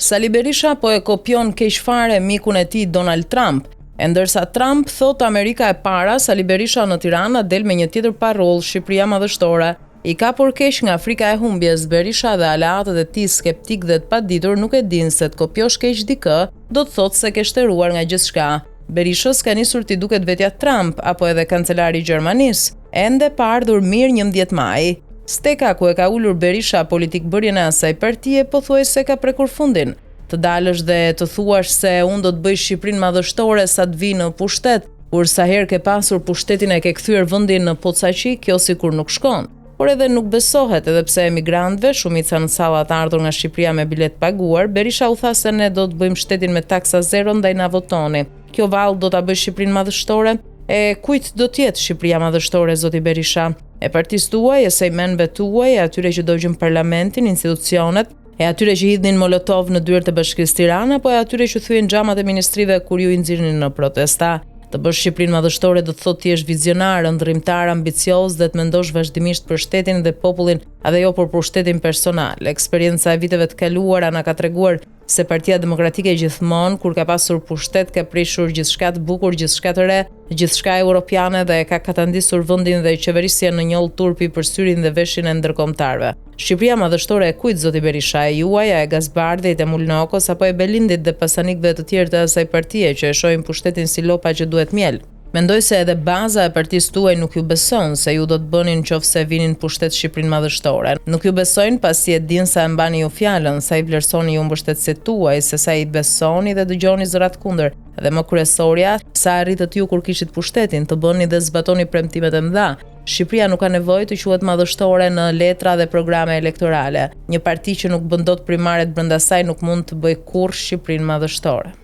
Sali Berisha po e kopjon keq fare mikun e tij Donald Trump. E ndërsa Trump thot Amerika e para, Sali Berisha në Tiranë del me një tjetër paroll, Shqipëria madhështore. I ka por keq nga Afrika e humbjes. Berisha dhe aleatët e tij skeptik dhe të paditur nuk e din se të kopjosh keq dikë do të thotë se ke shtëruar nga gjithçka. Berishës ka nisur t'i duket vetja Trump apo edhe kancelari i Gjermanisë, ende pa ardhur mirë 11 maj. Steka ku e ka ulur Berisha politik bërjen e asaj partie pothuajse ka prekur fundin. Të dalësh dhe të thuash se unë do të bëj Shqipërinë madhështore sa të vi në pushtet, kur sa herë ke pasur pushtetin e ke kthyer vendin në pocaqi, kjo sikur nuk shkon. Por edhe nuk besohet, edhe pse emigrantëve, shumica në sallat ardhur nga Shqipëria me bilet paguar, Berisha u tha se ne do të bëjmë shtetin me taksa zero ndaj na votoni. Kjo vallë do ta bëj Shqipërinë madhështore? E kujt do të jetë Shqipëria madhështore, zoti Berisha? E partisë tuaj, e sejmenëve tuaj, e atyre që dogjën parlamentin, institucionet, e atyre që hidhnin molotov në dyert e Bashkisë Tiranë, apo e atyre që thyen xhamat e ministrive kur ju i nxirrnin në protesta? Të bësh Shqipërinë madhështore do të thotë të jesh vizionar, ndërrimtar, ambicioz dhe të mendosh vazhdimisht për shtetin dhe popullin, edhe jo për pushtetin personal. Eksperienca e viteve të kaluara na ka treguar se Partia Demokratike gjithmonë kur ka pasur pushtet ka prishur gjithçka të bukur, gjithçka të re, gjithçka europiane dhe ka katandisur vendin dhe qeverisja në një turpi për syrin dhe veshin e ndërkombëtarëve. Shqipëria madhështore e kujt, zoti Berisha, e juaj, e Gazbardit, e Mulnokos apo e Belindit dhe pasanikëve të tjerë të asaj partie që e shohin pushtetin si lopa që duhet miel? Mendoj se edhe baza e partisë tuaj nuk ju beson se ju do të bënin nëse vinin pushtet Shqipërinë madhështore. Nuk ju besojnë pasi e din sa e mbani ju fjalën, sa i vlerësoni ju mbështetësit tuaj, se sa i besoni dhe dëgjoni zërat kundër. Dhe më kryesorja, sa arritët ju kur kishit pushtetin, të bëni dhe zbatoni premtimet e mëdha. Shqipëria nuk ka nevojë të quhet madhështore në letra dhe programe elektorale. Një parti që nuk bën dot primaret brenda saj nuk mund të bëjë kurrë Shqipërinë madhështore.